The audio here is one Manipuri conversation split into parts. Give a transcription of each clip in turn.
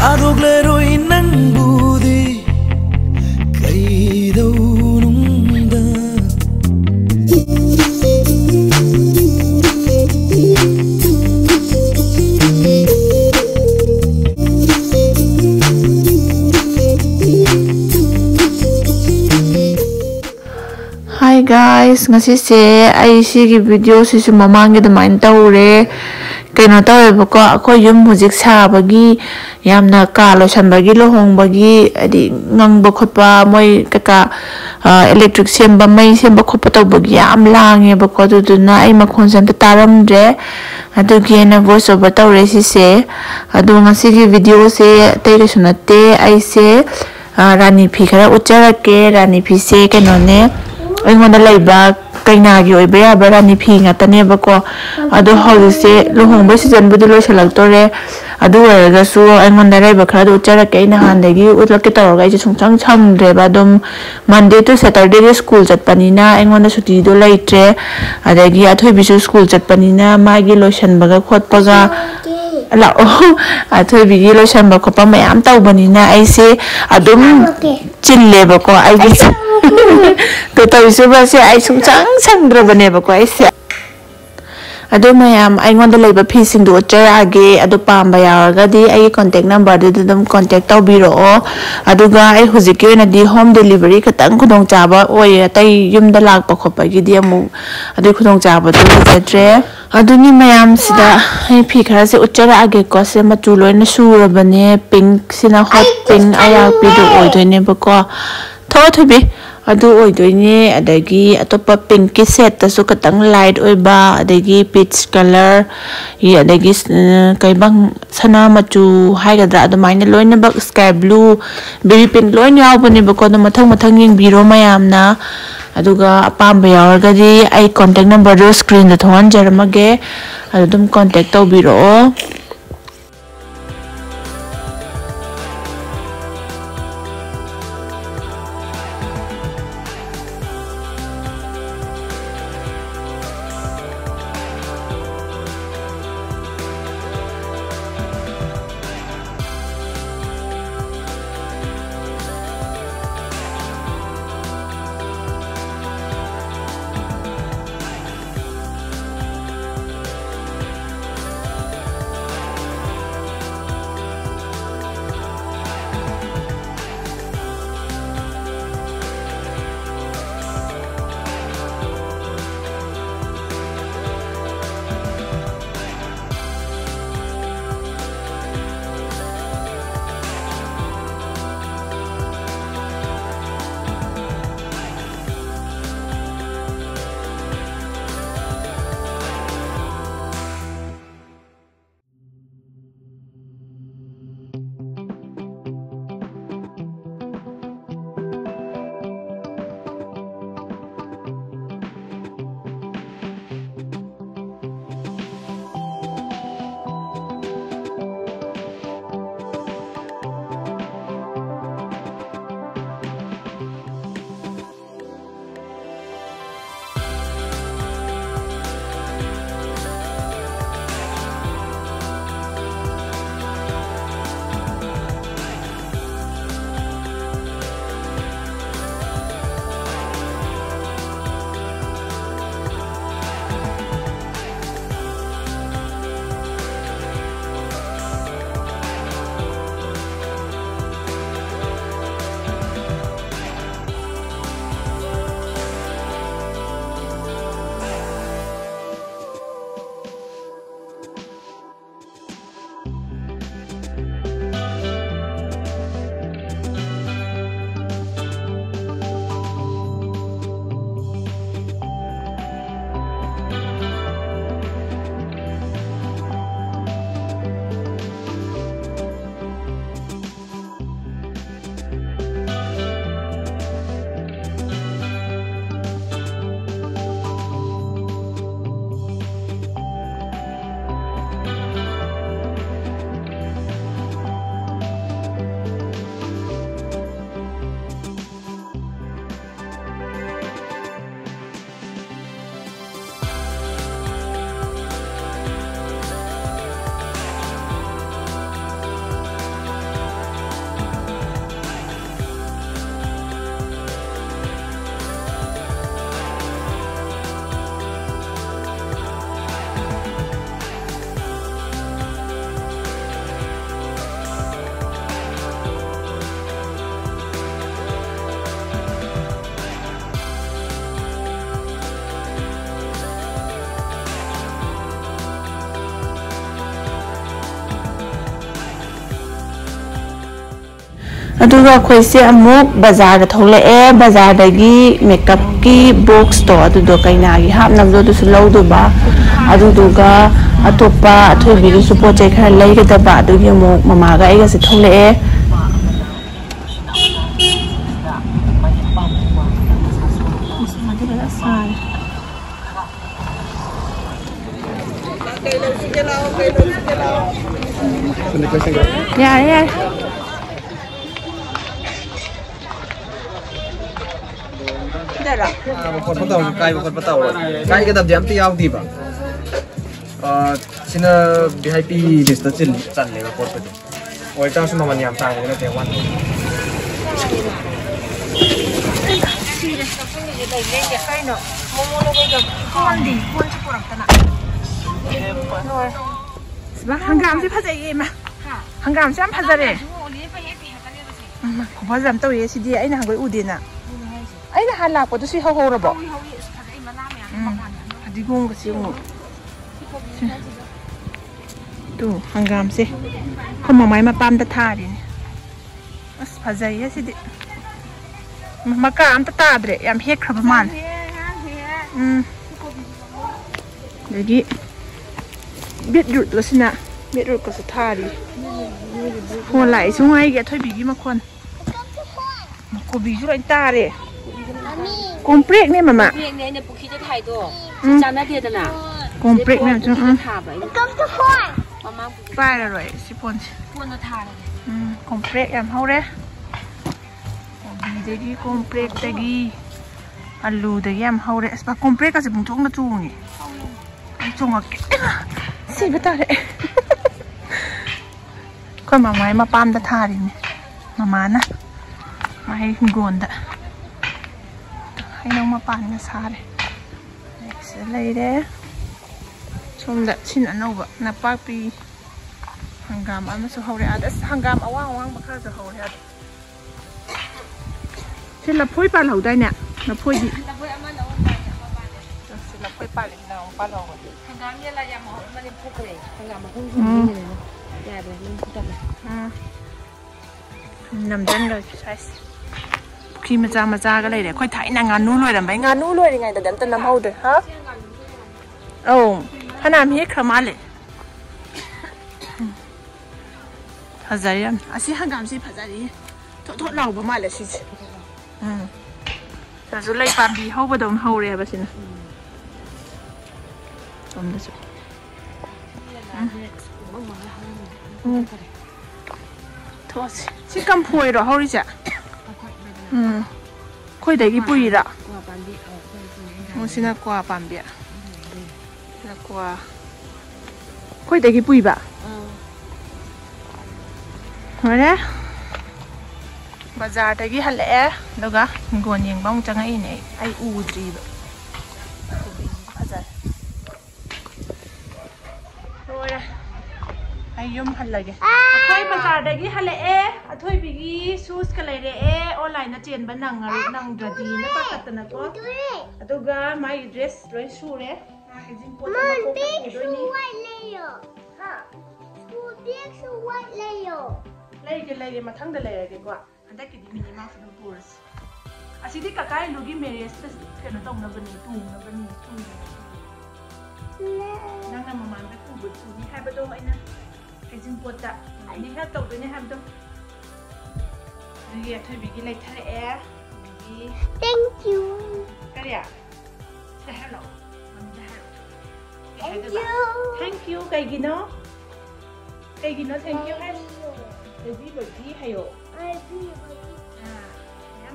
Arugleroi nangbudi kaidaununda Hi guys, ngasi se ai sigi video sisu mamangi damain taure kaino tawe bako ako yum hujik sabagi yamna ka losanbagi lohongbagi adi ngangba khotpa moi kaka electric semba mai semba khotpa tawbagi yam lange bako duduna ai makhon santa taramdre adugi na voice over taure sise adu ngasi gi video se taire sunate ai se rani phi khara ucharake rani phi se kaino ne aingona laiba kainagi oiba yaba rani phi ngatane bako adu hawse lohongba season budu loisalak-tore adu oiragasu aingona laiba khara ucharake aina handagi utlake tawraga aise sungchang chamdreba adum Monday to Saturday de school chatpanina aingona suti do laitre adagi athoibisu school chatpanina magi loisanbaga khotpaga la athoibigi loisanba khopa mayam tawbanina aise adum chille bako aigi to tawisu base ai sungchang sangdrabane bako aise adu mayam aingonda leiba phi singdu charage adu pamba yaragadi ai contact number du dum contact tawbiro aduga ai hujiki na di home delivery katang khudong chaba oi tai yumda lakpa khopa gi di amu adu khudong chaba du jatre aduni mayam sida ai phi khara se ucharage ko se machu loina surabane pink sina hot pink aya pi du oi doine bako thobi adu oidoine adagi atopa pink ki set tasu katang light oiba adagi peach color hi adagi kaibang sana machu haigadra adumaina loina bak sky blue baby pink loina yawbane bako no mathang yengbiro mayamna aduga apamba yawargadi ai contact number do screen da thon jaramage adum contact tawbiro ꯑꯗꯨꯒ ꯑꯩꯈꯣꯏꯁꯦ ꯑꯃꯨꯛ ꯕꯖꯥꯔꯗ ꯊꯣꯛꯂꯛꯑꯦ ꯕꯖꯥꯔꯗꯒꯤ ꯃꯦꯀꯞꯀꯤ ꯕꯣꯛꯁꯇꯣ ꯑꯗꯨꯗꯣ ꯀꯩꯅꯥꯒꯤ ꯍꯥꯞꯅꯕꯗꯣ ꯑꯗꯨꯁꯨ ꯂꯧꯗꯨꯕ ꯑꯗꯨꯗꯨꯒ ꯑꯇꯣꯞꯄ ꯑꯊꯣꯏꯕꯤꯒꯤꯁꯨ ꯄꯣꯠ ꯆꯩ ꯈꯔ ꯂꯩꯒꯗꯕ ꯑꯗꯨꯒꯤ ꯑꯃꯨꯛ ꯃꯃꯥꯒ ꯑꯩꯒꯁꯦ ꯊꯣꯛꯂꯛꯑꯦ ꯌꯥꯔꯦ ꯌꯥꯔꯦ ꯀꯥꯏꯒꯗꯕꯗꯤ ꯑꯝꯇ ꯌꯥꯎꯗꯦꯕ ꯁꯤꯅ VIP ꯂꯤꯁꯇ ꯆꯜꯂꯦꯕ ꯄꯣꯠꯄꯨꯗꯤ ꯑꯣꯏꯇꯥꯔꯁꯨ ꯃꯃꯜ ꯌꯥꯝ ꯇꯥꯡꯕꯗꯤ ꯅꯠꯇꯦ ꯋꯥꯟ ꯍꯪꯒꯥꯝꯁꯦ ꯐꯖꯩꯌꯦ ꯏꯃꯥ ꯍꯪꯒꯥꯝꯁꯦ ꯌꯥꯝ ꯐꯖꯔꯦ ꯈꯨꯐꯖ ꯑꯃ ꯇꯧꯔꯤꯌꯦ ꯁꯤꯗꯤ ꯑꯩꯅ ꯍꯪꯒꯣꯏ ꯎꯗꯦꯅ ꯑꯩꯅ ꯍꯥꯟꯅ ꯂꯥꯛꯄꯗꯨꯁꯨ ꯍꯧꯍꯧꯔꯕꯣ ꯐꯗꯤꯒꯣꯝꯒꯁꯤ ꯑꯃꯨꯛ ꯇꯨ ꯍꯪꯒꯥꯝꯁꯦ ꯑꯩꯈꯣꯏ ꯃꯃꯥꯏ ꯃꯄꯥꯝꯗ ꯊꯥꯔꯤꯅꯦ ꯑꯁ ꯐꯖꯩꯌꯦ ꯁꯤꯗꯤ ꯃꯀꯥ ꯑꯝꯇ ꯇꯥꯗ꯭ꯔꯦ ꯌꯥꯝ ꯍꯦꯛꯈ꯭ꯔꯕ ꯃꯥꯜꯂꯦ ꯑꯗꯒꯤ ꯕꯤꯠꯔꯨꯠꯀꯁꯤꯅ ꯕꯤꯠꯔꯨꯠꯀꯁꯨ ꯊꯥꯔꯤ ꯐꯣꯟ ꯂꯥꯛꯏꯁꯨ ꯉꯥꯏꯒꯤ ꯑꯊꯣꯏꯕꯤꯒꯤ ꯃꯈꯣꯟ ꯀꯣꯕꯤꯁꯨ ꯂꯣꯏ ꯇꯥꯔꯦ ꯀꯣꯝꯄ꯭ꯔꯦꯛꯅꯦ ꯃꯃꯥ ꯀꯣꯝꯄ꯭ꯔꯦꯛꯅꯦ ꯑꯩꯅ ꯄꯨꯈ꯭ꯔꯤꯗ ꯊꯥꯏꯗꯣ ꯆꯥꯟꯅꯗꯦꯗꯅ ꯀꯣꯝꯄ꯭ꯔꯦꯛꯅꯦ ꯊꯥꯕ ꯄꯥꯏꯔꯔꯣꯏ ꯁꯤ ꯐꯣꯟꯁꯦ ꯐꯣꯟꯗ ꯊꯥꯔꯒꯦ ꯀꯣꯝꯄ꯭ꯔꯦꯛ ꯌꯥꯝ ꯍꯧꯔꯦ ꯀꯣꯕꯤꯗꯒꯤ ꯀꯣꯝꯄ꯭ꯔꯦꯛꯇꯒꯤ ꯑꯂꯨꯗꯒꯤ ꯌꯥꯝ ꯍꯧꯔꯦ ꯑꯁ ꯀꯣꯝꯄ꯭ꯔꯦꯛꯀꯁꯦ ꯄꯨꯡꯊꯣꯛꯅ ꯆꯣꯡꯉꯤ ꯑꯩ ꯆꯣꯡꯉꯛꯀꯦ ꯁꯤꯕ ꯇꯥꯔꯦ ꯑꯩꯈꯣꯏ ꯃꯃꯥꯏ ꯃꯄꯥꯝꯗ ꯊꯥꯔꯤꯅꯦ ꯃꯃꯥꯅ ꯃꯍꯩ ꯍꯤꯡꯒꯣꯜꯗ ꯍꯩꯅꯧ ꯃꯄꯥꯟꯒ ꯁꯥꯔꯦ ꯁꯤꯗ ꯂꯩꯔꯦ ꯁꯣꯝꯗ ꯁꯤꯟ ꯑꯅꯧꯕ ꯅꯄꯥꯛꯄꯤ ꯍꯪꯒꯥꯝ ꯑꯃꯁꯨ ꯍꯧꯔꯦ ꯑꯗ ꯍꯪꯒꯥꯝ ꯑꯋꯥꯡꯕ ꯈꯔꯁꯨ ꯍꯧꯔꯦ ꯑꯗ ꯁꯤ ꯂꯐꯣꯏ ꯄꯥꯜꯍꯧꯗꯥꯏꯅꯦ ꯂꯐꯣꯏꯗꯤ lafoi pali na ang palaw ko. Hanggang niya lang yung mga malipok ko eh. Hanggang makungkong din nila. Kaya ba, yung putak na. Namdan ga size. Khi macha ga lai de khoi thai na nganu loi ram bai nganu loi ngai da dan tan nam hau de ha. Oh, hanam he khama le. Phajari asi hangam si phajari. Thot law ba ma le si. Ta su lai pam bi hau ba dom hau re ba sin. Somdasu. Tosi. Si kampoi ro hori ja. Khoi dai gi pui ra. Mo sina kwa pambia. Na kwa. Khoi dai gi pui ba. Hore. Bazar dagi halae daga gon yeng bang changai ne ai udri ba. Ayum halage. Akoy bazar dagi halae athoy bigi shoes ka leire online na chen ba nang dradi na pakatana ko. Aduga my dress loi sure. Mom, big shoe white layer. Ha. School big shoe white layer. Leige mathang da leire ko. Handa ki di mini ma fu purs. Asidi ka kai lugi marriage kano tong na bani tu na bani tu. Nang na maman ba tu bu tu ni ha ba do ai na. Kajing pota. Ni ha tau do ni ha do. Ni athoy bigi lai thare bigi. Thank you. Kariya. Say hello. Thank you. Thank you. Kay gino. Kay gino thank you. Baby birthday hayo.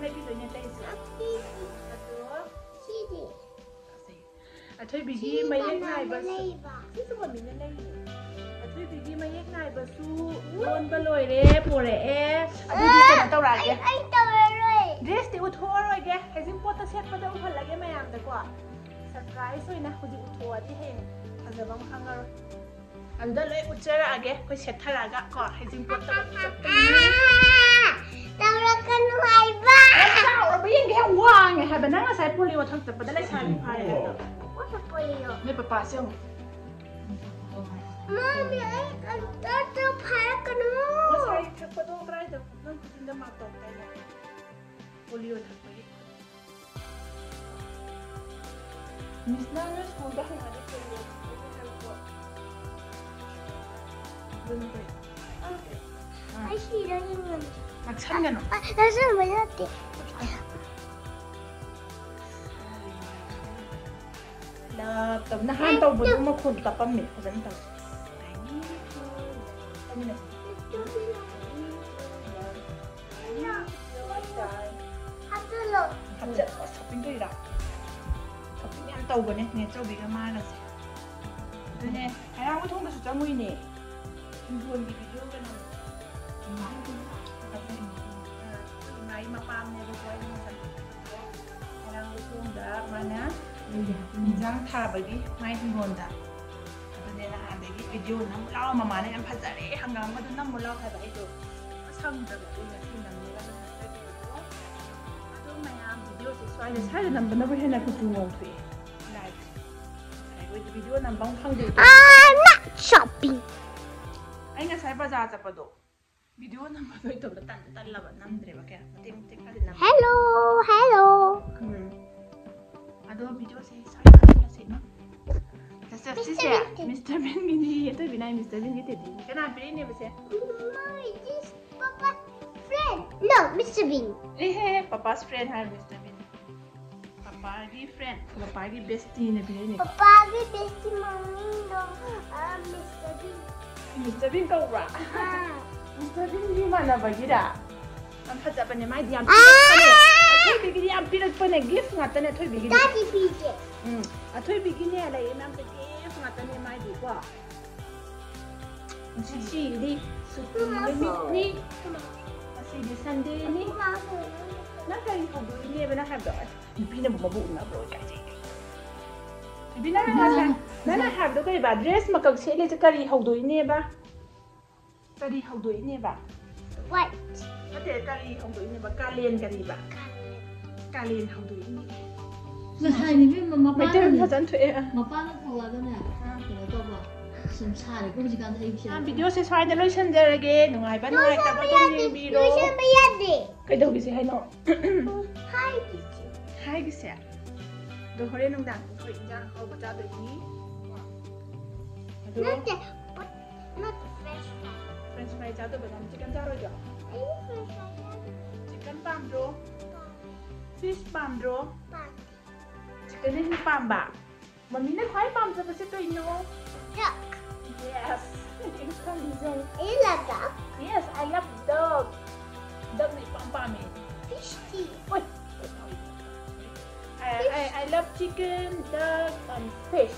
Maybe the net is a toy bigi may nai bas. This is what mean a toy bigi may nai basu one baloi re pore a I dress the uthor again as important set for the lagi may am the qua surprise so enough with the uthor the hang as a bang hanger and the lake would share again because she talaga car has important. Bây giờ hoang ngày hai bên đang sai polio thằng tập bên đây sai đi phải rồi. What's a polio? Nên papa xem. Mommy, I got the pack no. What's right? Chắc phải đâu cái đó, nó cũng tin được mà. Miss Nang school dah ada kerja. Benar. I see the onion. Macam mana? That's a melody. Lah, tapi nak hantar bulu makun kapam ni, macam tu. Kami nak. Hello. Habis shopping tu ida. Shopping yang tahu kan ni, jauh bega mana sih. Tu ni, ayah aku tunggu sudah mui ni. Tunggu ni video kan. Mai mapam ni berkuai ni macam. Ayah aku tunggu dah mana. Jang thả bagi mai tunggu dah. Tu ni lah ada video nam lau mama ni nam pasal hanggang madu nam mulau kata itu. Sang dah tu ni nam ni lah. Soalnya saya nampak nak berhendak kucing tu, like, saya video nampak orang dia. I'm not shopping. Ay nga saya baca apa tu? Video nampak tu itu betul betul lah, nam dre bagai, mati kali nam. Hello, hello. Aduh video saya sih, no. Mr. Bean gini, itu bina Mr. Bean gitu deh. Kenapa ini besar? Mommy, this Papa's friend. No, Mr. Bean. Papa's friend hai Mr. Bean. Papa की friend, papa की bestie ने भी नहीं. Papa की bestie mommy no, Mr. Bean. Mr. Bean kau rak. Mr. Bean di mana bagi dah? Nampak apa ni? Mai diam. Atoi begini diam pilih pun gift ngata ni atoi begini. Daddy PJ. Atoi begini ada yang nampak gift ngata ni mai di gua. Sisi di suku ni. Masih di Sunday ni. Nak kali kau beli ni benar have dah. Ibu nak bawa buku nak bawa kaji. Ibu nak macam, nak have dah kau iba dress makak sele sekali kau doi ni ba. Kali kau doi ni ba. What? Ada kali kau doi ni ba kalian kali ba. Kalian kau doi ni. Masai ni memang mapa Macam ni. macam tu eh. Mapa nak kawan kan ya. Kalau tu apa? Semsar aku mesti kan saya bisa. Video saya saya dah luluskan dah lagi. Nungai ba nungai tak ba tu biro. Tuition bayar deh. Kau dah bisa hai no. Hi, teacher. Hai kisah. Dah hari nung dah kau injak kau baca tu ni. Not the, but not the fresh one. French fry jatuh benar. Chicken jaro jo. Are you fresh one? Chicken palm jo. Fish palm jo. Mom. Chicken ni palm ba. Mami nak kau palm siapa sih tu ino? Duck. Yes. You love duck? Yes, I love dog. Dog ni palm palm ni. Fish tea. Woi. I love chicken, duck, and fish.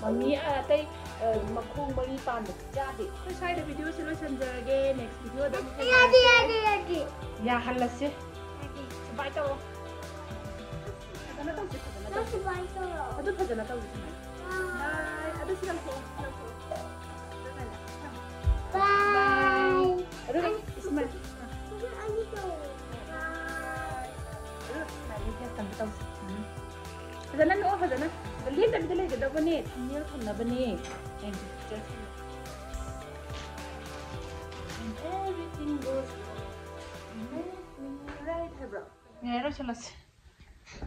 Mami tay makung bagi palm jadi. Saya ada video solution lagi. Next video dah. Yadi. Ya halas sih. Bye tau. Not to buy solo. Aduh saja nak tahu sini. Bye. Aduh silang po. Bye. Aduh Ismail. I need to. Bye. Aduh Ismail ni kan tahu. Hazanan no hazanan. Balik dah balik dah bani. Thumbnail thum na bani. And just and everything goes right, bro. Ngayon, salas.